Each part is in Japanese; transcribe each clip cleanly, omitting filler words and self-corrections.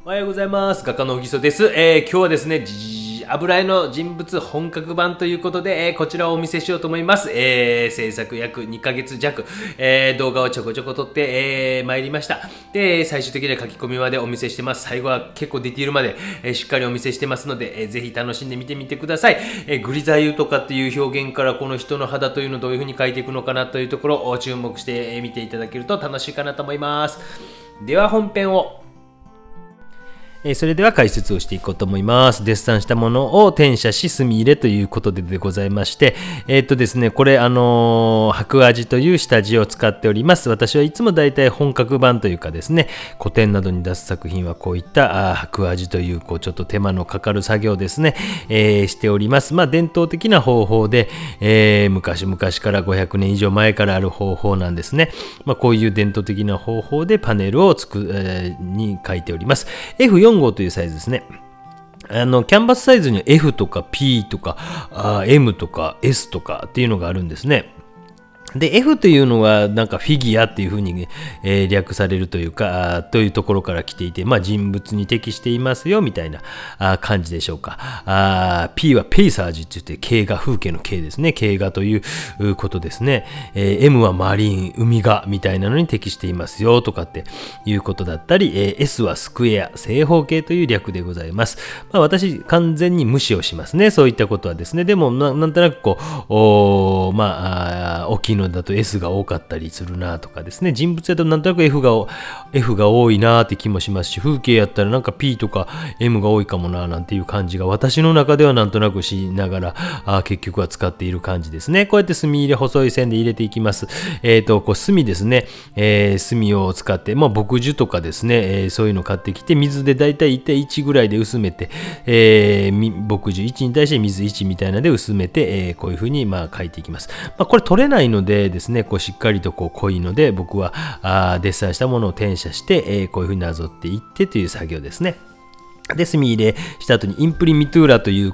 おはようございます。画家の小木曽です。今日はですね、油絵の人物本格版ということで、こちらをお見せしようと思います。制作約2ヶ月弱、動画をちょこちょこ撮って、参りました。で、最終的な書き込みまでお見せしてます。最後は結構ディティールまで、しっかりお見せしてますので、ぜひ楽しんで見てみてください。グリザ油とかっていう表現からこの人の肌というのをどういう風に描いていくのかなというところを注目して見ていただけると楽しいかなと思います。では本編を。それでは解説をしていこうと思います。デッサンしたものを転写し墨入れということでございまして、ですね、これ白味という下地を使っております。私はいつもだいたい本格版というかですね、古典などに出す作品はこういった白味というちょっと手間のかかる作業ですね、しております。伝統的な方法で、昔々から500年以上前からある方法なんですね。こういう伝統的な方法でパネルをに描いております。F4 号というサイズですね。キャンバスサイズには F とか P とかM とか S とかっていうのがあるんですね。で、F というのはなんかフィギュアっていう風に、略されるというか、というところから来ていて、人物に適していますよみたいな感じでしょうか。P はペイサージって言って、景画、風景の景ですね。景画ということですね。M はマリン、海画みたいなのに適していますよとかっていうことだったり、S はスクエア、正方形という略でございます。私、完全に無視をしますね。そういったことはですね。でも、なんとなく大きいのだと S が多かったりするなとかですね。人物だとなんとなく F が多いなって気もしますし、風景やったらなんか P とか M が多いかもななんていう感じが私の中ではなんとなくしながら結局は使っている感じですね。こうやって墨入れ細い線で入れていきます。墨ですね。墨を使って、墨樹とかですね、そういうの買ってきて水でだいたい1対1ぐらいで薄めて、墨樹1に対して水1みたいなので薄めて、こういう風に書いていきます。これ取れないのでですね、しっかりと濃いので僕はデッサンしたものを転写して、こういうふうになぞっていってという作業ですね。で、墨入れした後にインプリミトゥーラという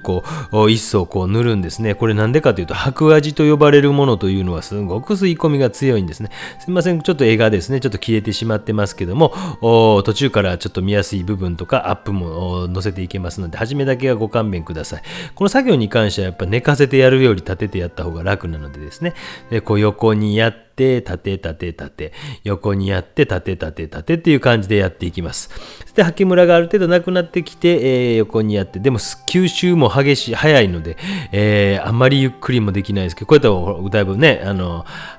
一層塗るんですね。これなんでかというと白味と呼ばれるものというのはすごく吸い込みが強いんですね。すいません、ちょっと絵がですねちょっと切れてしまってますけども、途中からちょっと見やすい部分とかアップも載せていけますので、初めだけはご勘弁ください。この作業に関してはやっぱ寝かせてやるより立ててやった方が楽なのでですね、で横にやって立て横にやって立てっていう感じでやっていきます。で、刷毛ムラがある程度なくなってきて、横にやって、でも吸収も早いので、あんまりゆっくりもできないですけど、こうやってだいぶね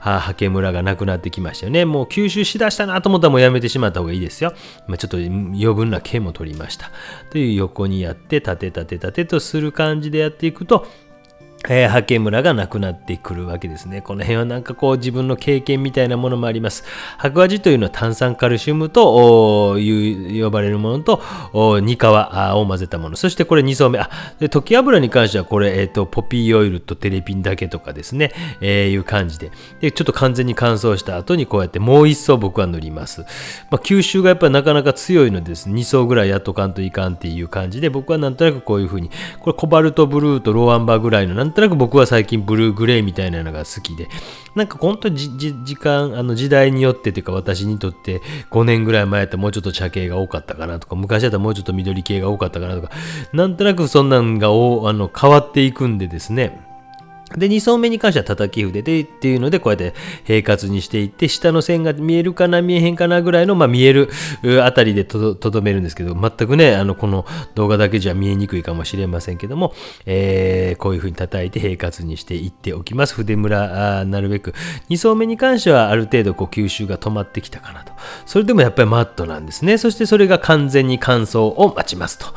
刷毛ムラがなくなってきましたよね。もう吸収しだしたなと思ったらもうやめてしまった方がいいですよ。ちょっと余分な毛も取りましたという、横にやって立てとする感じでやっていくと刷毛ムラがなくなってくるわけですね。この辺はなんか自分の経験みたいなものもあります。白味というのは炭酸カルシウムと呼ばれるものとニカワを混ぜたもの。そしてこれ2層目。で溶き油に関してはこれ、ポピーオイルとテレピンだけとかですね、いう感じで。で、ちょっと完全に乾燥した後にこうやってもう1層僕は塗ります。吸収がやっぱりなかなか強いのでですね、2層ぐらいやっとかんといかんっていう感じで、僕はなんとなくこういう風に、これコバルトブルーとローアンバーぐらいのなんとなく僕は最近ブルーグレーみたいなのが好きで、なんか本当に時代によってというか、私にとって5年ぐらい前だともうちょっと茶系が多かったかなとか、昔だともうちょっと緑系が多かったかなとか、なんとなくそんなんが変わっていくんでですね。で、2層目に関しては叩き筆でっていうので、こうやって平滑にしていって、下の線が見えるかな見えへんかなぐらいの、見えるあたりでとどめるんですけど、全くねこの動画だけじゃ見えにくいかもしれませんけども、こういう風に叩いて平滑にしていっておきます。筆ムラなるべく2層目に関してはある程度吸収が止まってきたかなと。それでもやっぱりマットなんですね。そしてそれが完全に乾燥を待ちますと。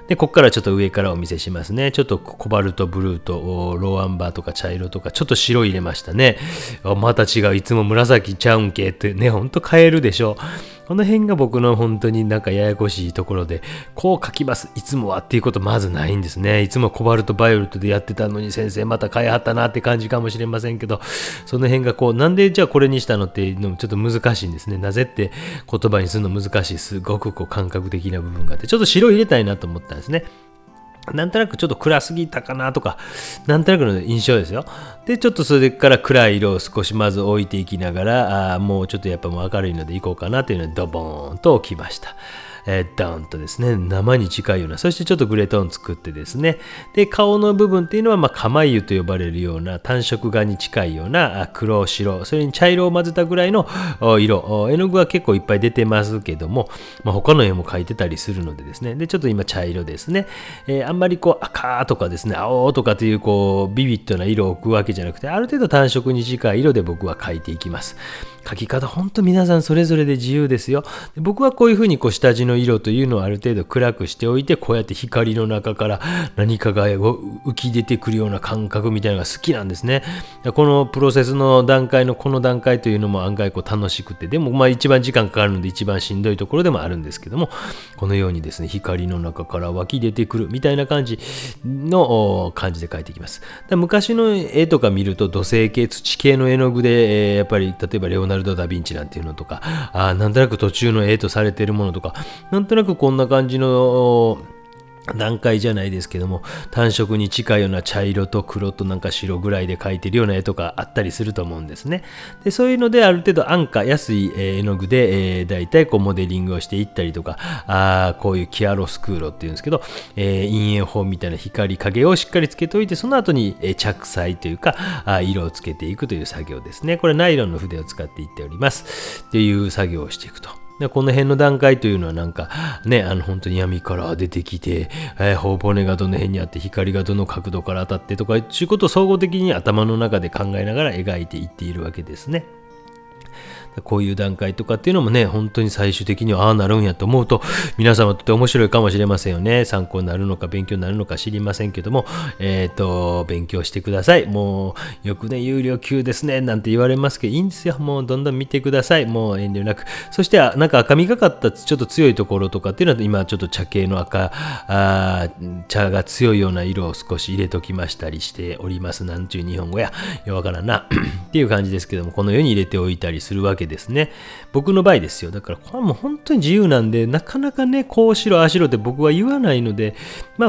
で、ここからちょっと上からお見せしますね。ちょっとコバルトブルーとローアンバーとか茶色とか、ちょっと白入れましたね。また違う。いつも紫ちゃうんけってね、ほんと変えるでしょ。この辺が僕の本当になんかややこしいところで、こう書きます、いつもはっていうことまずないんですね。いつもコバルトバイオレットでやってたのに先生また変えはったなって感じかもしれませんけど、その辺がなんでじゃあこれにしたのっていうのもちょっと難しいんですね。なぜって言葉にするの難しい、すごく感覚的な部分があって、ちょっと白入れたいなと思ったんですね。なんとなくちょっと暗すぎたかなとか、なんとなくの印象ですよ。で、ちょっとそれから暗い色を少しまず置いていきながら、もうちょっとやっぱもう明るいのでいこうかなというのでドボーンと置きました。ダウンとですね、生に近いような、そしてちょっとグレートーン作ってですね、で、顔の部分っていうのは、釜油と呼ばれるような単色画に近いような黒、白、それに茶色を混ぜたぐらいの色、絵の具は結構いっぱい出てますけども、他の絵も描いてたりするのでですね、で、ちょっと今茶色ですね、あんまり赤とかですね、青とかというビビッドな色を置くわけじゃなくて、ある程度単色に近い色で僕は描いていきます。描き方本当皆さんそれぞれで自由ですよ。で、僕はこういうふうに下地の色というのをある程度暗くしておいて、こうやって光の中から何かが浮き出てくるような感覚みたいなのが好きなんですね。このプロセスの段階のこの段階というのも案外楽しくて、でも一番時間かかるので一番しんどいところでもあるんですけども、このようにですね、光の中から湧き出てくるみたいな感じで描いていきます。昔の絵とか見ると土星系、土系の絵の具で、やっぱり例えばレオナルド・ダ・ヴィンチなんていうのとか、なんとなく途中の絵とされているものとか、なんとなくこんな感じの段階じゃないですけども、単色に近いような茶色と黒となんか白ぐらいで描いてるような絵とかあったりすると思うんですね。で、そういうのである程度安価、安い絵の具で、だいたいモデリングをしていったりとか、こういうキアロスクーロっていうんですけど、陰影法みたいな光影をしっかりつけておいて、その後に着彩というか色をつけていくという作業ですね。これはナイロンの筆を使っていっておりますっていう作業をしていくと。この辺の段階というのはなんかね、本当に闇から出てきて、頬骨がどの辺にあって光がどの角度から当たってとかいうことを総合的に頭の中で考えながら描いていっているわけですね。こういう段階とかっていうのもね、本当に最終的にはなるんやと思うと、皆様とって面白いかもしれませんよね。参考になるのか勉強になるのか知りませんけども、勉強してください。もうよくね、有料級ですねなんて言われますけど、いいんですよ。もうどんどん見てください。もう遠慮なく。そしてなんか赤みがかったちょっと強いところとかっていうのは、今ちょっと茶系の茶が強いような色を少し入れときましたりしております。なんちゅう日本語や。よわからんなっていう感じですけども、このように入れておいたりするわけですね。僕の場合ですよ。だからこれはもう本当に自由なんで、なかなかね、こうしろああしろって僕は言わないので、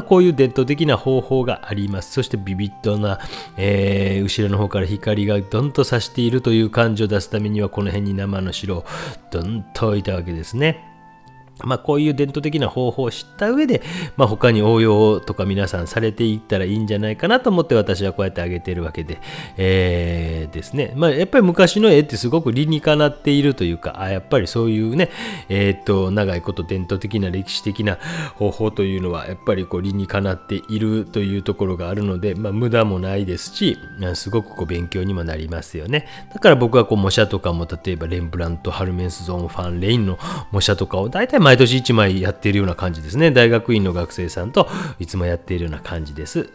こういう伝統的な方法があります。そしてビビッドな、後ろの方から光がどんと差しているという感じを出すためには、この辺に生の白をどんと置いたわけですね。こういう伝統的な方法を知った上で、他に応用とか皆さんされていったらいいんじゃないかなと思って私はこうやってあげてるわけで、ですね。やっぱり昔の絵ってすごく理にかなっているというか、やっぱりそういうね、長いこと伝統的な歴史的な方法というのはやっぱり理にかなっているというところがあるので、無駄もないですし、すごく勉強にもなりますよね。だから僕は模写とかも、例えばレンブラント、ハルメンスゾーン、ファン・レインの模写とかを大体毎年1枚やっているような感じですね。大学院の学生さんといつもやっているような感じです。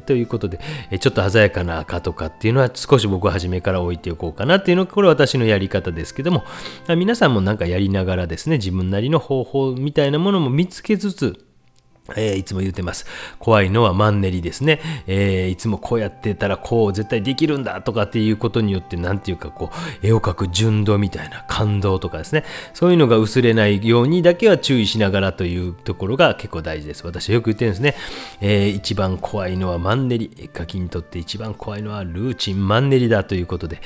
ということで、ちょっと鮮やかな赤とかっていうのは少し僕は初めから置いておこうかなっていうのが、これは私のやり方ですけども、皆さんもなんかやりながらですね、自分なりの方法みたいなものも見つけつつ、いつも言ってます。怖いのはマンネリですね。いつもこうやってたらこう絶対できるんだとかっていうことによって、なんていうか絵を描く純度みたいな感動とかですね。そういうのが薄れないようにだけは注意しながらというところが結構大事です。私はよく言ってるんですね。一番怖いのはマンネリ。絵描きにとって一番怖いのはルーチン、マンネリだということで。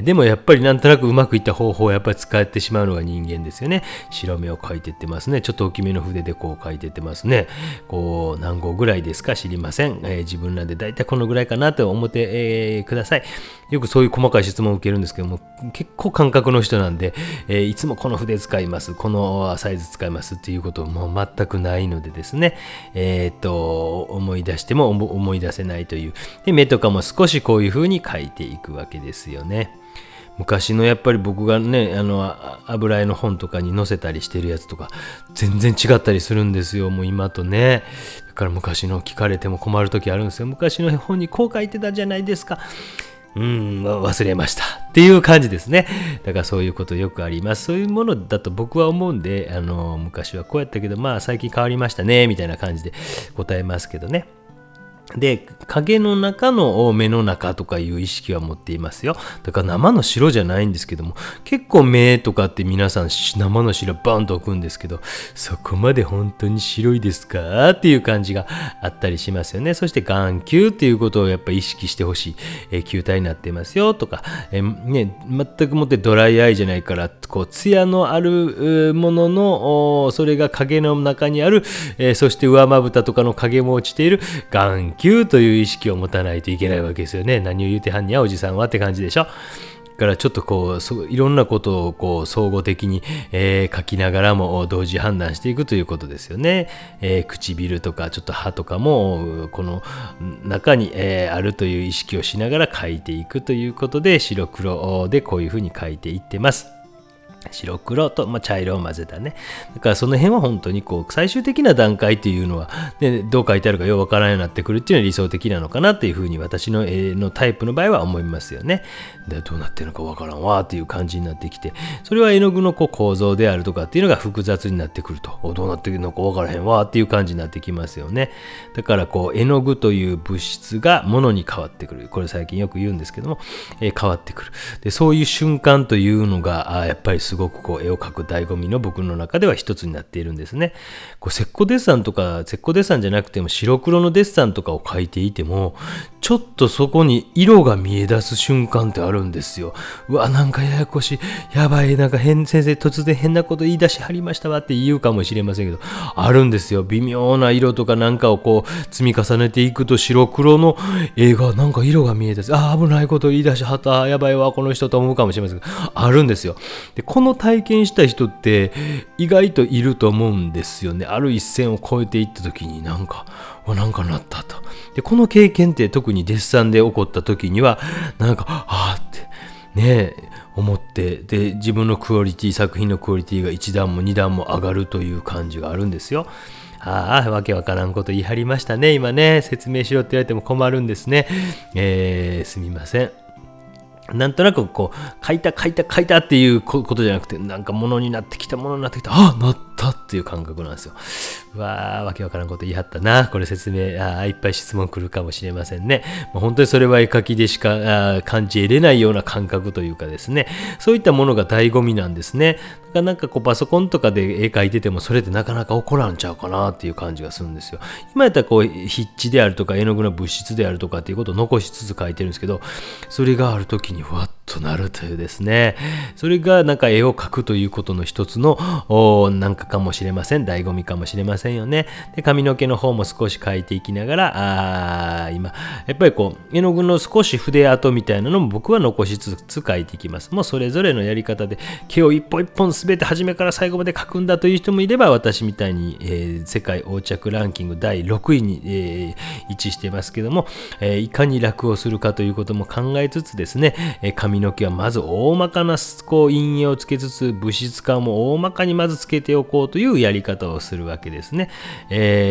でもやっぱりなんとなくうまくいった方法をやっぱり使ってしまうのが人間ですよね。白目を描いてってますね。ちょっと大きめの筆で描いてってますね。何号ぐらいですか知りません。自分らでだいたいこのぐらいかなと思って、ください。よくそういう細かい質問を受けるんですけども、結構感覚の人なんで、いつもこの筆使います、このサイズ使いますっていうことも全くないのでですね、思い出しても思い出せないという。で、目とかも少しこういう風に描いていくわけですよね。昔のやっぱり僕がね、油絵の本とかに載せたりしてるやつとか全然違ったりするんですよ。もう今とね。だから昔の聞かれても困る時あるんですよ。昔の本にこう書いてたじゃないですか。忘れましたっていう感じですね。だからそういうことよくあります。そういうものだと僕は思うんで、昔はこうやったけど最近変わりましたねみたいな感じで答えますけどね。で、影の中の目の中とかいう意識は持っていますよ。だから生の白じゃないんですけども、結構目とかって皆さん生の白バンと置くんですけど、そこまで本当に白いですかっていう感じがあったりしますよね。そして眼球っていうことをやっぱり意識してほしい、球体になっていますよとか、全くもってドライアイじゃないから、こう艶のあるものの、それが影の中にある、そして上まぶたとかの影も落ちている眼球という意識を持たないといけないわけですよね。何を言うてはんにゃおじさんはって感じでしょ。だからちょっとこういろんなことをこう総合的に、書きながらも同時判断していくということですよね。唇とかちょっと歯とかもこの中に、あるという意識をしながら書いていくということで、白黒でこういうふうに書いていってます。白黒と、茶色を混ぜたね。だからその辺は本当にこう最終的な段階っていうのは、ね、どう書いてあるかよくわからないようになってくるっていうのは理想的なのかなっていうふうに私の絵のタイプの場合は思いますよね。でどうなってるのかわからんわっていう感じになってきて、それは絵の具のこう構造であるとかっていうのが複雑になってくると、どうなってるのかわからへんわっていう感じになってきますよね。だからこう絵の具という物質が物に変わってくる。これ最近よく言うんですけども、変わってくる。でそういう瞬間というのがやっぱりすごくこう絵を描く醍醐味の僕の中では一つになっているんですね。こう石膏デッサンとか石膏デッサンじゃなくても白黒のデッサンとかを描いていても、ちょっとそこに色が見え出す瞬間ってあるんですよ。うわ、なんかややこしい、やばい、なんか先生突然変なこと言い出しはりましたわって言うかもしれませんけど、あるんですよ。微妙な色とかなんかをこう積み重ねていくと、白黒の絵がなんか色が見え出す、危ないこと言い出しはった、やばいわこの人と思うかもしれませんけど、あるんですよ。でこの体験した人って意外といると思うんですよね。ある一線を越えていった時になんかなったと。でこの経験って特にデッサンで起こった時にはなんかってね思って、で自分のクオリティ、作品のクオリティが1段も2段も上がるという感じがあるんですよ。わけわからんこと言い張りましたね。今ね、説明しろって言われても困るんですね。すみません。なんとなくこう書いたっていうことじゃなくて、なんかものになってきた、なったっていう感覚なんですよ。わけわからんこと言い張ったな。これ説明いっぱい質問来るかもしれませんね。本当にそれは絵描きでしか感じ得れないような感覚というかですね、そういったものが醍醐味なんですね。なんかこうパソコンとかで絵描いててもそれってなかなか起こらんちゃうかなっていう感じがするんですよ。今やったらこう筆致であるとか絵の具の物質であるとかっていうことを残しつつ描いてるんですけど、それがある時にふわっとなるというですね、それがなんか絵を描くということの一つのなんかかもしれません。醍醐味かもしれませんよね。で髪の毛の方も少し描いていきながら、今やっぱりこう絵の具の少し筆跡みたいなのも僕は残しつつ描いていきます。もうそれぞれのやり方で毛を一本一本全て初めから最後まで描くんだという人もいれば、私みたいに、世界横着ランキング第6位に、位置していますけども、いかに楽をするかということも考えつつですね、髪の毛はまず大まかなこう陰影をつけつつ、物質感も大まかにまずつけておこうというやり方をするわけですね。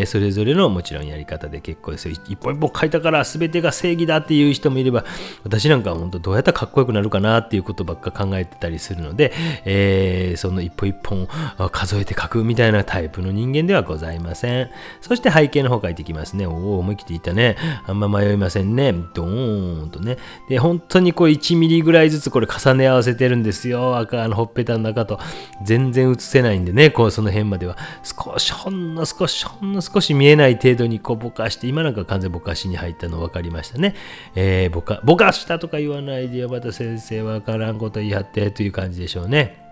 それぞれのもちろんやり方で結構ですよ。一本一本描いたから全てが正義だっていう人もいれば、私なんかは本当どうやったらかっこよくなるかなっていうことばっか考えてたりするので、その一本一本数えて描くみたいなタイプの人間ではございません。そして背景の方描いていきますね。思い切っていったね。あんま迷いませんね。ドーンとね。で本当にこう1ミリぐらいずつこれ重ね合わせてるんですよ。赤のほっぺたの中と全然映せないんでね、こうその辺まではほんの少し見えない程度にこうぼかして、今なんか完全ぼかしに入ったの分かりましたね。ぼかしたとか言わないでよ、また先生分からんこと言い張ってという感じでしょうね。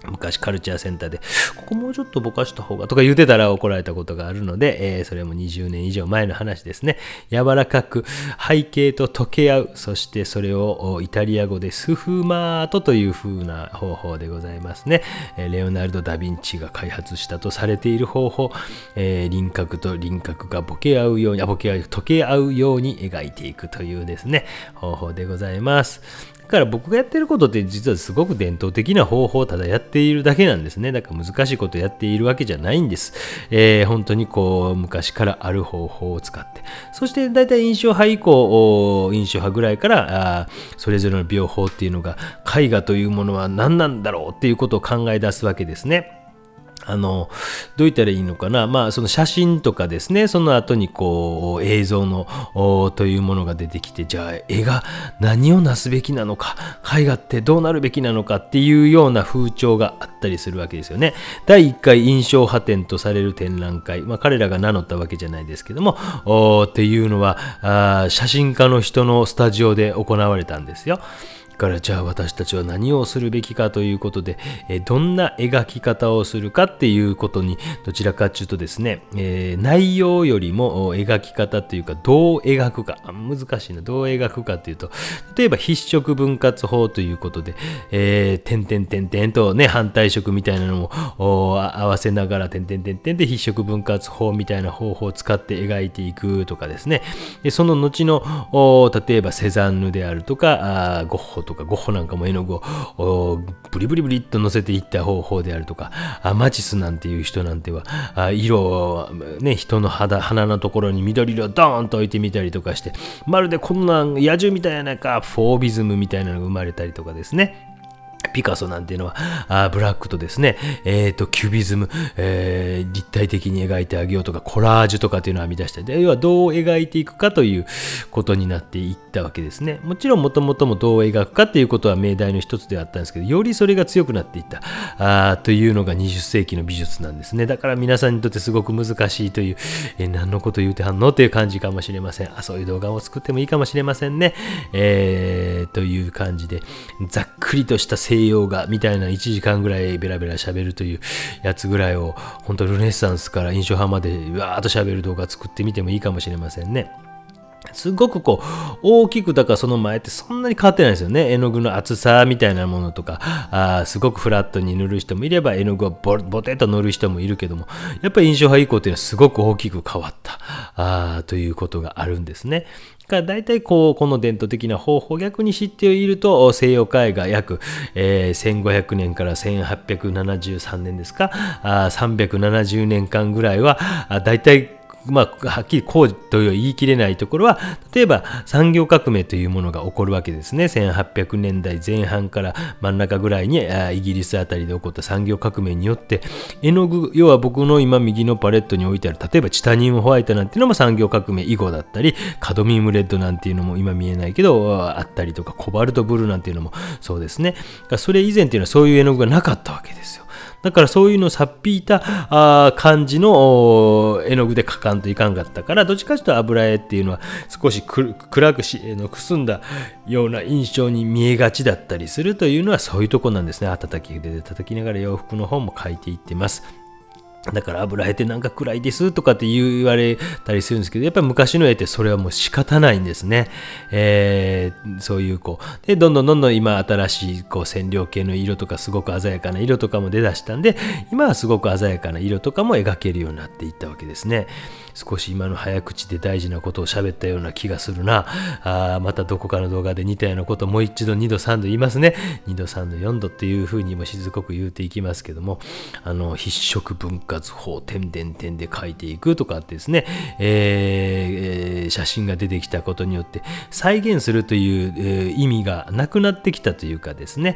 昔カルチャーセンターでここもうちょっとぼかした方がとか言ってたら怒られたことがあるので、それも20年以上前の話ですね。柔らかく背景と溶け合う、そしてそれをイタリア語でスフマートという風な方法でございますね。レオナルド・ダ・ヴィンチが開発したとされている方法、輪郭と輪郭が溶け合うように描いていくというですね方法でございます。だから僕がやってることって実はすごく伝統的な方法をただやっているだけなんですね。だから難しいことをやっているわけじゃないんです。本当にこう昔からある方法を使って、そしてだいたい印象派以降、印象派ぐらいからそれぞれの描法っていうのが、絵画というものは何なんだろうっていうことを考え出すわけですね。どう言ったらいいのかな、その写真とかですね、その後にこう映像のというものが出てきて、じゃあ絵が何をなすべきなのか、絵画ってどうなるべきなのかっていうような風潮があったりするわけですよね。第1回印象派展とされる展覧会、彼らが名乗ったわけじゃないですけども、っていうのは写真家の人のスタジオで行われたんですよ。からじゃあ私たちは何をするべきかということで、どんな描き方をするかっていうことにどちらかというとですね、内容よりも描き方というかどう描くか、難しいな、どう描くかというと、例えば筆色分割法ということで、点々点々とね、反対色みたいなのを合わせながら点々点々で筆色分割法みたいな方法を使って描いていくとかですね。でその後の例えばセザンヌであるとかゴッホとか、ゴッホなんかも絵の具をブリブリブリっと乗せていった方法であるとか、マチスなんていう人なんては色をね、人の鼻のところに緑色をドーンと置いてみたりとかして、まるでこんな野獣みたいなフォービズムみたいなのが生まれたりとかですね。ピカソなんていうのはブラックとですね、キュビズム、立体的に描いてあげようとか、コラージュとかっていうのを編み出したり、要はどう描いていくかということになっていったわけですね。もちろんもともともどう描くかっていうことは命題の一つであったんですけど、よりそれが強くなっていったというのが20世紀の美術なんですね。だから皆さんにとってすごく難しいという、何のこと言うてはんのという感じかもしれません。そういう動画を作ってもいいかもしれませんね。という感じで、ざっくりとした西洋画みたいな1時間ぐらいベラベラ喋るというやつぐらいを、本当ルネッサンスから印象派までわーっと喋る動画作ってみてもいいかもしれませんね。すごく大きく、だからその前ってそんなに変わってないですよね。絵の具の厚さみたいなものとか、すごくフラットに塗る人もいれば、絵の具をボテッと塗る人もいるけども、やっぱり印象派以降っていうのはすごく大きく変わったということがあるんですね。だいたいこの伝統的な方法を逆に知っていると、西洋絵画約、1500年から1873年ですか、370年間ぐらいはだいたいはっきりこうとは言い切れないところは、例えば産業革命というものが起こるわけですね。1800年代前半から真ん中ぐらいにイギリスあたりで起こった産業革命によって、絵の具、要は僕の今右のパレットに置いてある、例えばチタニウムホワイトなんていうのも産業革命以後だったり、カドミウムレッドなんていうのも今見えないけどあったりとか、コバルトブルーなんていうのもそうですね。それ以前っていうのはそういう絵の具がなかったわけですよ。だからそういうのをさっぴいた感じの絵の具で描かんといかんかったから、どっちかというと油絵っていうのは少し暗くくすんだような印象に見えがちだったりするというのはそういうとこなんですね。叩き筆で叩きながら洋服の方も描いていってます。だから油絵ってなんか暗いですとかって言われたりするんですけど、やっぱり昔の絵ってそれはもう仕方ないんですね。そういうでどんどん今新しい染料系の色とかすごく鮮やかな色とかも出だしたんで、今はすごく鮮やかな色とかも描けるようになっていったわけですね。少し今の早口で大事なことを喋ったような気がするな。またどこかの動画で似たようなことをもう一度2度3度言いますね。2度3度4度っていうふうにもしつこく言うていきますけども、筆色分割法点々点で描いていくとかってですね、写真が出てきたことによって再現するという、意味がなくなってきたというかですね、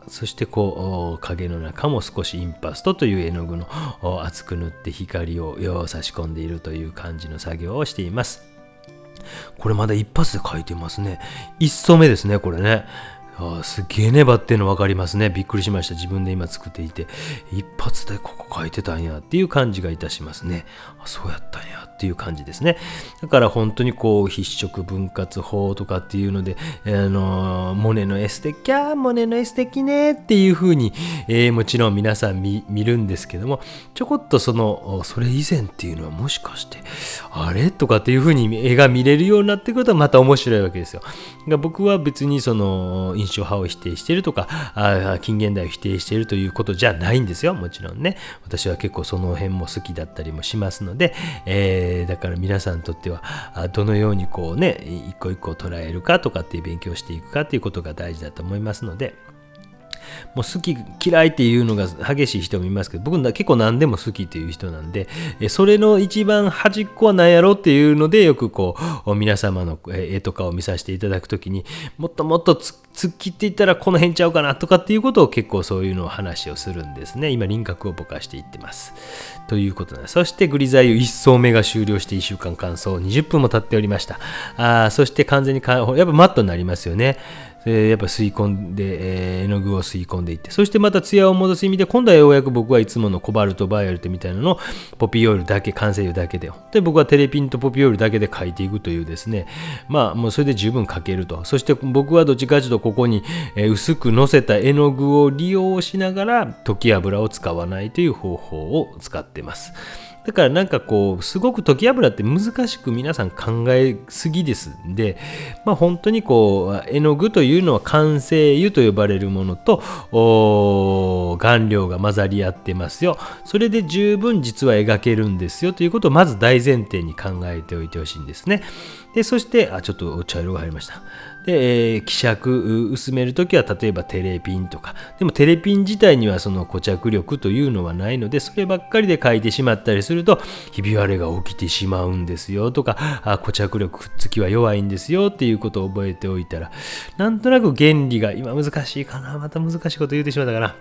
そして影の中も少しインパストという絵の具の厚く塗って光を差し込んでいるという感じの作業をしています。これまだ一発で描いてますね。一層目ですね、これね。すげえ粘っていうの分かりますね。びっくりしました。自分で今作っていて、一発でここ描いてたんやっていう感じがいたしますね。そうやったんやっていう感じですね。だから本当に筆色分割法とかっていうので、モネの絵素敵モネの絵素敵ねっていう風に、もちろん皆さん見るんですけども、ちょこっとそれ以前っていうのはもしかしてあれとかっていう風に絵が見れるようになってくるとまた面白いわけですよ。僕は別に印象派を否定しているとか近現代を否定しているということじゃないんですよ。もちろんね、私は結構その辺も好きだったりもしますので、だから皆さんにとってはどのように一個一個捉えるかとかっていう勉強していくかっていうことが大事だと思いますので、もう好き嫌いっていうのが激しい人もいますけど、僕結構何でも好きっていう人なんで、それの一番端っこは何やろっていうので、よくこう皆様の絵とかを見させていただくときに、もっともっと突っ切っていったらこの辺ちゃうかなとかっていうことを結構そういうのを話をするんですね。今輪郭をぼかしていってますということです。そしてグリザイユ1層目が終了して1週間乾燥20分も経っておりました。そして完全にやっぱマットになりますよね。やっぱ吸い込んで、絵の具を吸い込んでいって、そしてまた艶を戻す意味で、今度はようやく僕はいつものコバルトバイオレットみたいなのをポピーオイルだけ、完成油だけで、で僕はテレピンとポピーオイルだけで描いていくというですね、まあもうそれで十分描けると。そして僕はどっちかというとここに薄くのせた絵の具を利用しながら溶き油を使わないという方法を使ってます。だからなんかこうすごく溶き油って難しく皆さん考えすぎですんで、まあ本当にこう絵の具というのは完成油と呼ばれるものと顔料が混ざり合ってますよ。それで十分実は描けるんですよということをまず大前提に考えておいてほしいんですね。でそしてちょっと茶色が入りました。で、希釈薄めるときは例えばテレピンとか、でもテレピン自体にはその固着力というのはないので、そればっかりで描いてしまったりするとひび割れが起きてしまうんですよとか、固着力くっつきは弱いんですよっていうことを覚えておいたら、なんとなく原理が今難しいかな、また難しいこと言ってしまったかな、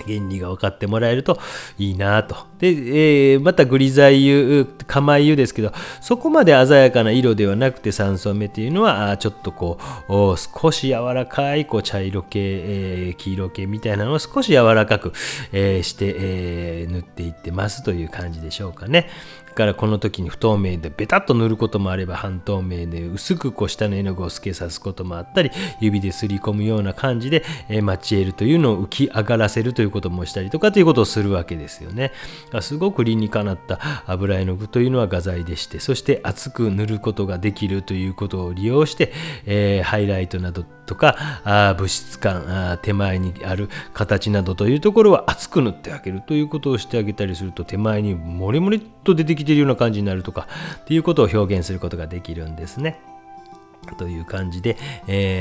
原理が分かってもらえるといいなと。で、またグリザイ油、釜油ですけど、そこまで鮮やかな色ではなくて3層目っていうのはちょっとこう少し柔らかいこう茶色系、黄色系みたいなのを少し柔らかく、して、塗っていってますという感じでしょうかね。だからこの時に不透明でベタッと塗ることもあれば、半透明で薄くこう下の絵の具を透けさすこともあったり、指ですり込むような感じで、マチエールというのを浮き上がらせるということもしたりとかということをするわけですよね。すごく理にかなった油絵の具というのは画材でして、そして厚く塗ることができるということを利用して、ハイライトなどとか物質感、手前にある形などというところは厚く塗ってあげるということをしてあげたりすると、手前にモリモリっと出てきているような感じになるとかっていうことを表現することができるんですね。という感じで、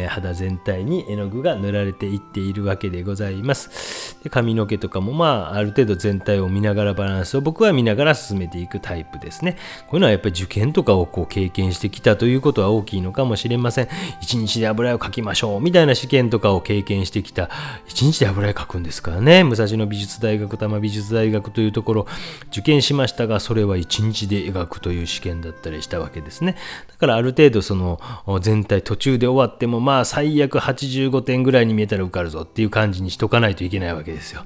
肌全体に絵の具が塗られていっているわけでございます。で髪の毛とかもある程度全体を見ながらバランスを僕は見ながら進めていくタイプですね。こういうのはやっぱり受験とかをこう経験してきたということは大きいのかもしれません。1日で油絵を描きましょうみたいな試験とかを経験してきた。1日で油絵描くんですからね。武蔵野美術大学、多摩美術大学というところ受験しましたが、それは1日で描くという試験だったりしたわけですね。だからある程度その全体途中で終わっても最悪85点ぐらいに見えたら受かるぞっていう感じにしとかないといけないわけですよ。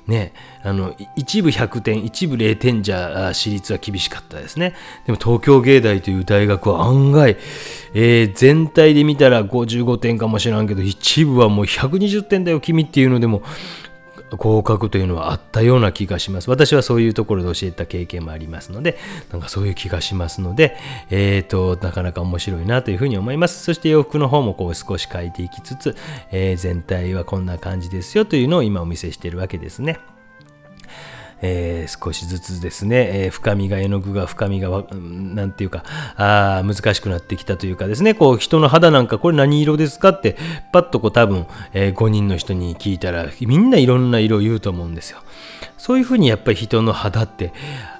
ね、一部100点一部0点じゃ私立は厳しかったですね。でも東京芸大という大学は案外、全体で見たら55点かもしれんけど、一部はもう120点だよ君っていうのでも合格というのはあったような気がします。私はそういうところで教えた経験もありますので、なんかそういう気がしますので、なかなか面白いなというふうに思います。そして洋服の方もこう少し描いていきつつ、全体はこんな感じですよというのを今お見せしているわけですね。少しずつですね、深みが絵の具が深みがなんていうか難しくなってきたというかですね、こう人の肌なんかこれ何色ですかってパッとこう多分、5人の人に聞いたらみんないろんな色を言うと思うんですよ。そういうふうにやっぱり人の肌って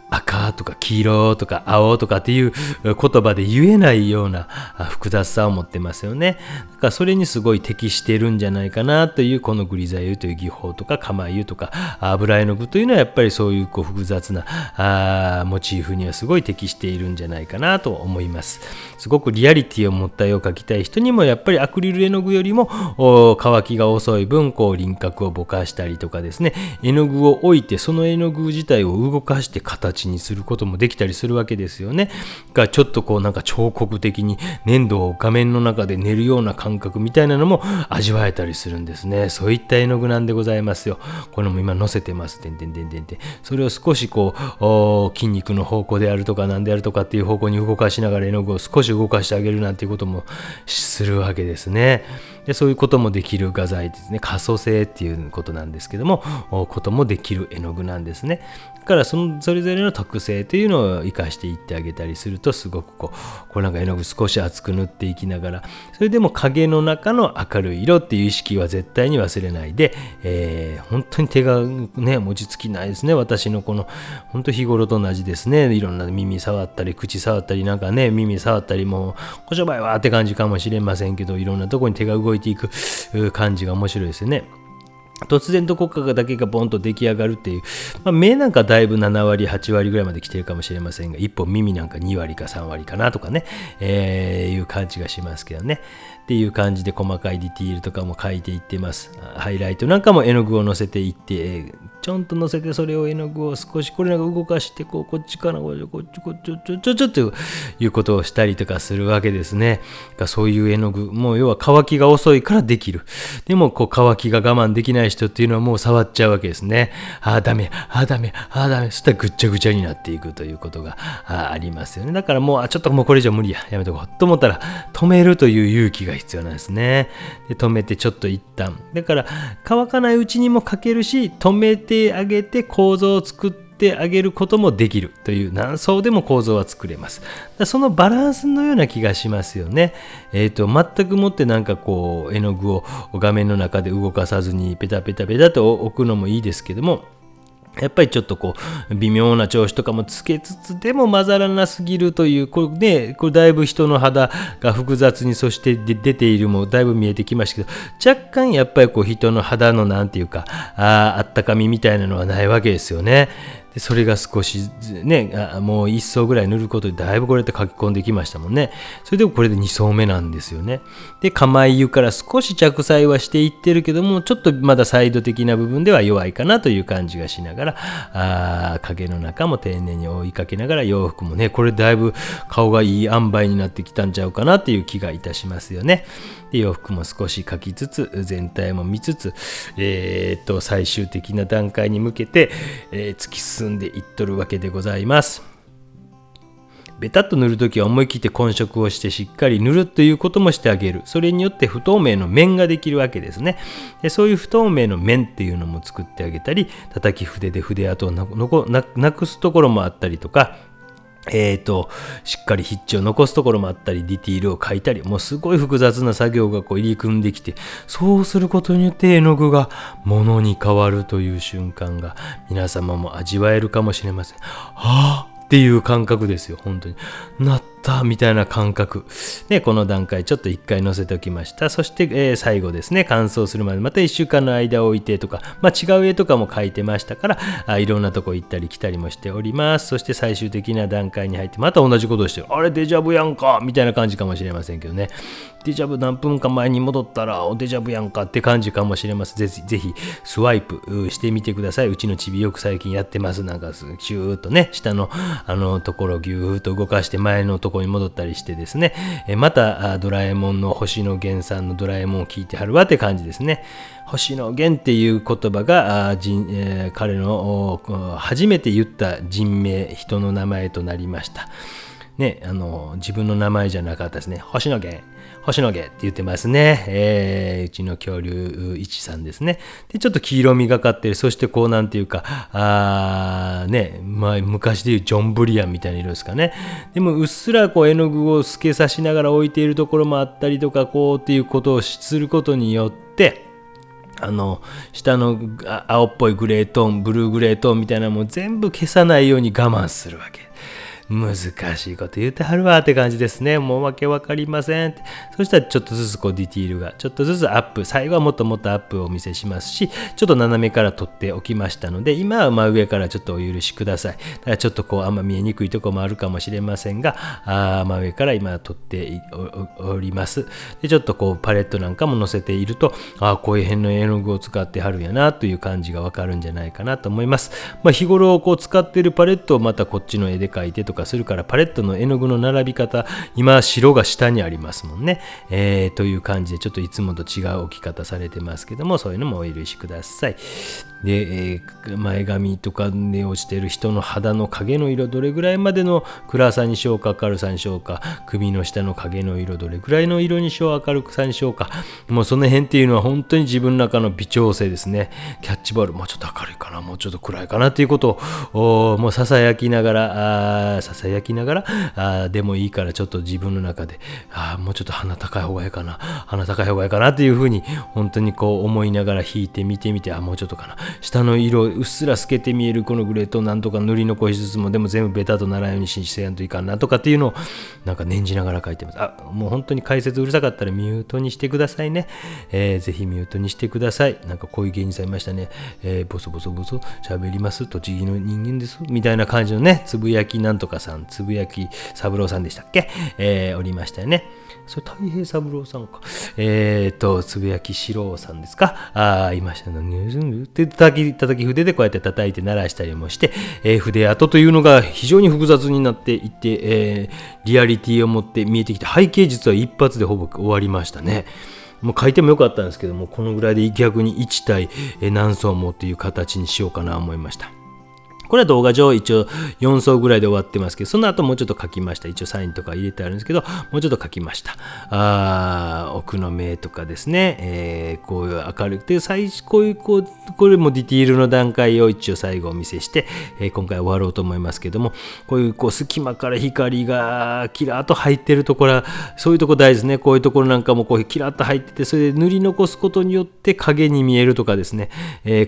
赤とか黄色とか青とかっていう言葉で言えないような複雑さを持ってますよね。だからそれにすごい適してるんじゃないかなという、このグリザ油という技法とか釜油とか油絵の具というのはやっぱりそういう複雑なモチーフにはすごい適しているんじゃないかなと思います。すごくリアリティを持った絵を描きたい人にもやっぱりアクリル絵の具よりも乾きが遅い分こう輪郭をぼかしたりとかですね、絵の具を置いてその絵の具自体を動かして形にすることもできたりするわけですよね。がちょっとこうなんか彫刻的に粘土を画面の中で練るような感覚みたいなのも味わえたりするんですね。そういった絵の具なんでございますよ。これも今載せてます。それを少しこう筋肉の方向であるとか何であるとかっていう方向に動かしながら絵の具を少し動かしてあげるなんていうこともするわけですね。でそういうこともできる画材ですね。可塑性っていうことなんですけども、こともできる絵の具なんですね。だからそれぞれの特性というのを生かしていってあげたりすると、すごくこれなんか絵の具少し厚く塗っていきながら、それでも影の中の明るい色っていう意識は絶対に忘れないで、本当に手がね持ちつきないですね。私のこの本当日頃と同じですね。いろんな耳触ったり口触ったりなんかね耳触ったり、もうこしょばいわって感じかもしれませんけど、いろんなところに手が動いていく感じが面白いですよね。突然どこかだけがボンと出来上がるっていう、目なんかだいぶ7割8割ぐらいまで来てるかもしれませんが、一方耳なんか2割か3割かなとかね、いう感じがしますけどね。っていう感じで細かいディティールとかも描いていってます。ハイライトなんかも絵の具をのせていって、ちょんとのせて、それを絵の具を少しこれなんか動かして、こっちからこっちということをしたりとかするわけですね。そういう絵の具、もう要は乾きが遅いからできる。でも乾きが我慢できない人っていうのはもう触っちゃうわけですね。ダメ、ダメ。そしたらぐっちゃぐちゃになっていくということがありますよね。だからもうちょっともうこれ以上無理やめとこうと思ったら止めるという勇気が必要なんですね。で止めてちょっと一旦、だから乾かないうちにも描けるし、止めてあげて構造を作ってあげることもできるという、何層でも構造は作れます。そのバランスのような気がしますよね。全くもってなんか絵の具を画面の中で動かさずにペタペタと置くのもいいですけども、やっぱりちょっと微妙な調子とかもつけつつでも混ざらなすぎるという、これだいぶ人の肌が複雑に、そして出ているもだいぶ見えてきましたけど、若干やっぱり人の肌のなんていうかあったかみみたいなのはないわけですよね。でそれが少しね、もう1層ぐらい塗ることでだいぶこれって書き込んできましたもんね。それでもこれで2層目なんですよね。で構い湯から少し着彩はしていってるけども、ちょっとまだサイド的な部分では弱いかなという感じがしながら、影の中も丁寧に追いかけながら、洋服もねこれだいぶ顔がいい塩梅になってきたんちゃうかなっていう気がいたしますよね。で洋服も少し描きつつ、全体も見つつ、最終的な段階に向けて、突き進んでいっとるわけでございます。ベタっと塗るときは思い切って混色をしてしっかり塗るということもしてあげる。それによって不透明の面ができるわけですね。でそういう不透明の面っていうのも作ってあげたり、叩き筆で筆跡をなくすところもあったりとか、しっかり筆致を残すところもあったり、ディティールを描いたり、もうすごい複雑な作業が入り組んできて、そうすることによって絵の具が物に変わるという瞬間が皆様も味わえるかもしれません。っていう感覚ですよ。本当になったみたいな感覚で、この段階ちょっと1回載せておきました。そして、最後ですね、乾燥するまでまた1週間の間を置いてとか、違う絵とかも描いてましたから、いろんなとこ行ったり来たりもしております。そして最終的な段階に入ってまた同じことをして、あれデジャブやんかみたいな感じかもしれませんけどね。デジャブ何分か前に戻ったらデジャブやんかって感じかもしれません。ぜひスワイプしてみてください。うちのチビよく最近やってます。なんかシューッとね、下のところをギューッと動かして前のところに戻ったりしてですね、またドラえもんの星野源さんのドラえもんを聞いてはるわって感じですね。星野源っていう言葉が彼の初めて言った人名、人の名前となりましたね。自分の名前じゃなかったですね。星野源って言ってますね。うちの恐竜一さんですね。でちょっと黄色みがかってる。そしてなんていうか昔でいうジョン・ブリアンみたいな色ですかね。でもうっすら絵の具を透けさしながら置いているところもあったりとか、っていうことをすることによって、下の青っぽいグレートーン、ブルーグレートーンみたいなのも全部消さないように我慢するわけ。難しいこと言ってはるわって感じですね。もうわけわかりませんって。そしたらちょっとずつディティールがちょっとずつアップ、最後はもっともっとアップをお見せしますし、ちょっと斜めから撮っておきましたので、今は真上からちょっとお許しください。だからちょっとあんま見えにくいところもあるかもしれませんが、真上から今撮っております。でちょっとパレットなんかも載せていると、こういう辺の絵の具を使ってはるんやなという感じがわかるんじゃないかなと思います。日頃使っているパレットをまたこっちの絵で描いてとかするから、パレットの絵の具の並び方、今白が下にありますもんね、という感じでちょっといつもと違う置き方されてますけども、そういうのもお許しください。で、前髪とかに落ちてる人の肌の影の色どれぐらいまでの暗さにしようか明るさにしようか、首の下の影の色どれぐらいの色にしよう明るさにしようか、もうその辺っていうのは本当に自分の中の微調整ですね。キャッチボールもうちょっと明るいかな、もうちょっと暗いかなっていうことをもうささやきながらでもいいからちょっと自分の中でもうちょっと鼻高い方がいいかなっていうふうに本当にこう思いながら弾いて見てみて、もうちょっとかな、下の色うっすら透けて見えるこのグレートをなんとか塗り残しつつもでも全部ベタとならないようにせやんといかんなとかっていうのをなんか念じながら書いてます。もう本当に解説うるさかったらミュートにしてくださいね。ぜひミュートにしてください。なんかこういう芸人さんいましたね。ボソ喋ります、栃木の人間ですみたいな感じのね、つぶやきなんとかさん、つぶやき三郎さんでしたっけ、おりましたよね。それ太平三郎さんか。つぶやき四郎さんですか。いましたね。で、叩き筆でこうやって叩いて鳴らしたりもして、筆跡というのが非常に複雑になっていって、リアリティを持って見えてきて、背景実は一発でほぼ終わりましたね。もう書いてもよかったんですけども、このぐらいで逆に1対何層もっていう形にしようかなと思いました。これは動画上一応4層ぐらいで終わってますけど、その後もうちょっと書きました。一応サインとか入れてあるんですけど、もうちょっと書きました。奥の目とかですね、こういう明るくて、これもディティールの段階を一応最後お見せして、今回終わろうと思いますけども、こういう隙間から光がキラーッと入ってるところ、そういうとこ大事ですね。こういうところなんかもこうキラッと入ってて、それで塗り残すことによって影に見えるとかですね、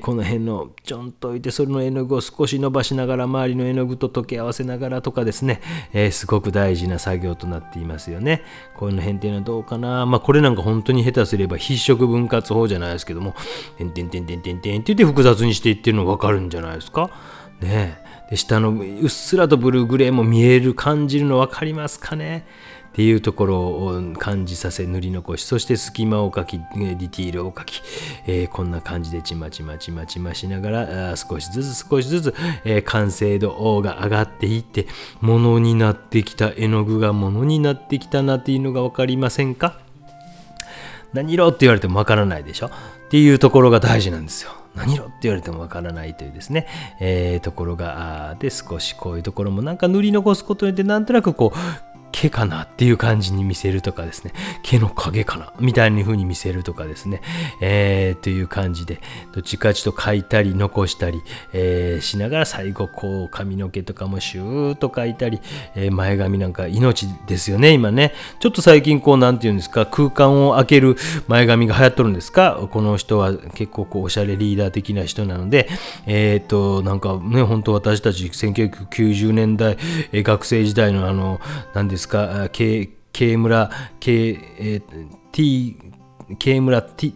この辺のちょんと置いて、それの絵の具を少し伸ばしながら周りの絵の具と溶け合わせながらとかですね、すごく大事な作業となっていますよね。こういうの辺っていうのはどうかな。これなんか本当に下手すれば筆色分割法じゃないですけども、てんてんてんてんてんてんって言って複雑にしていってるの分かるんじゃないですかね。で、下のうっすらとブルーグレーも見える、感じるの分かりますかねっていうところを感じさせ塗り残し、そして隙間を描き、ディティールを描き、こんな感じでちまちましながら少しずつ、完成度が上がっていって、ものになってきた絵の具がものになってきたなっていうのが分かりませんか？何色って言われても分からないでしょっていうところが大事なんですよ。何色って言われてもわからないというですね、ところがで、少しこういうところもなんか塗り残すことによってなんとなくこう毛かなっていう感じに見せるとかですね、毛の影かなみたいな風に見せるとかですね、という感じでどっちかちょっと描いたり残したり、しながら最後こう髪の毛とかもシューッと描いたり、前髪なんか命ですよね今ね。ちょっと最近こうなんていうんですか、空間を開ける前髪が流行っとるんですか。この人は結構こうおしゃれリーダー的な人なので、なんかね、本当私たち1990年代、学生時代の何ですか、慶村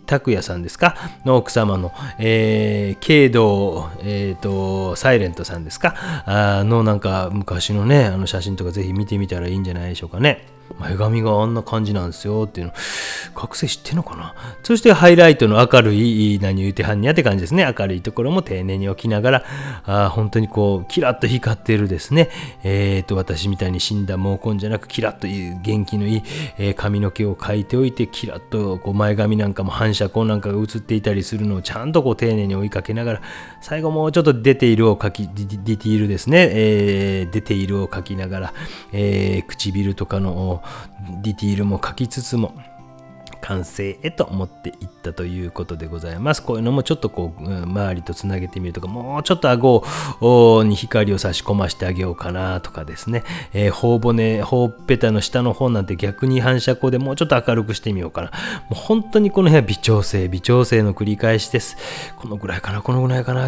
拓也さんですかの奥様の、慶道、サイレントさんですかのなんか昔のね、写真とかぜひ見てみたらいいんじゃないでしょうかね。前髪があんな感じなんですよっていうの学生知ってんのかな。そしてハイライトの明るい何言うてはんにゃって感じですね。明るいところも丁寧に置きながら本当にこうキラッと光ってるですね、私みたいに死んだ毛根じゃなくキラッと元気のいい、髪の毛を描いておいて、キラッとこう前髪なんかも反射光なんかが映っていたりするのをちゃんとこう丁寧に追いかけながら、最後もうちょっとディティールですね、ディティールを描きながら、唇とかのディティールも描きつつも完成へと持っていったということでございます。こういうのもちょっとこう周りとつなげてみるとか、もうちょっと顎に光を差し込ましてあげようかなとかですね、頬っぺたの下の方なんて逆に反射光でもうちょっと明るくしてみようかな。もう本当にこの辺は微調整の繰り返しです。このぐらいかな、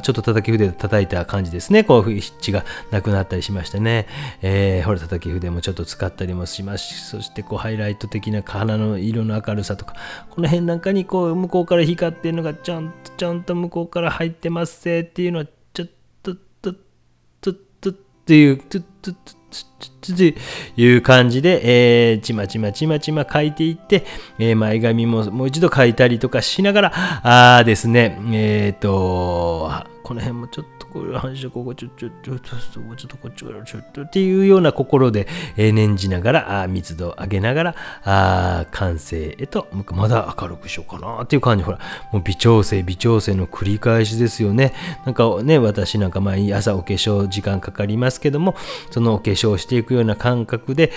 ちょっと叩き筆で叩いた感じですね。こう筆致がなくなったりしましてね、ほら叩き筆もちょっと使ったりもしますし、そしてこうハイライト的な鼻の色の明るさとか、この辺なんかにこう向こうから光ってるのがちゃんと向こうから入ってますぜっていうのはちょっとっていうっていう感じで、ちまちま書いていって、前髪ももう一度書いたりとかしながらですね、この辺もちょっとこれ反射ここちょっとこっちからちょっとっていうような心で、念じながら密度を上げながら完成へとまだ明るくしようかなっていう感じ。ほらもう微調整の繰り返しですよね。なんかね、私なんか毎朝お化粧時間かかりますけども、そのお化粧していくような感覚で、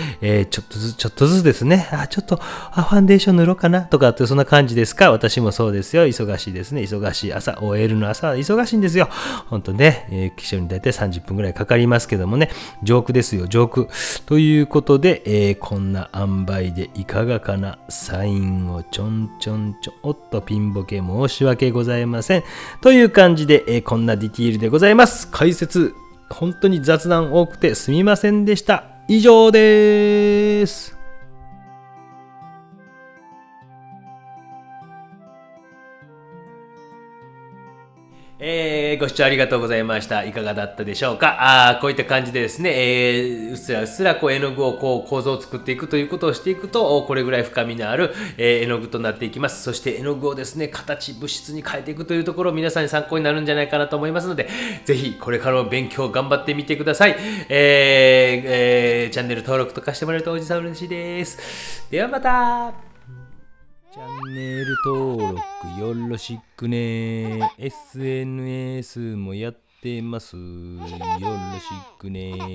ちょっとずつですね、ちょっとファンデーション塗ろうかなとかって、そんな感じですか。私もそうですよ。忙しいですね。忙しい朝、OL の朝は忙しいんですよ。ほんとね、化粧に大体30分ぐらいかかりますけどもね、ジョークですよ、ジョーク。ということで、こんな塩梅でいかがかな。サインをちょんおっとピンボケ申し訳ございません。という感じで、こんなディティールでございます。解説、本当に雑談多くてすみませんでした。以上です。ご視聴ありがとうございました。いかがだったでしょうか。こういった感じでですね、うっすらこう絵の具をこう構造を作っていくということをしていくと、これぐらい深みのある、絵の具となっていきます。そして絵の具をですね、物質に変えていくというところ、皆さんに参考になるんじゃないかなと思いますので、ぜひこれからの勉強頑張ってみてください。チャンネル登録とかしてもらえるとおじさん嬉しいです。ではまた。チャンネル登録よろしくね。SNS もやってます。よろしくね。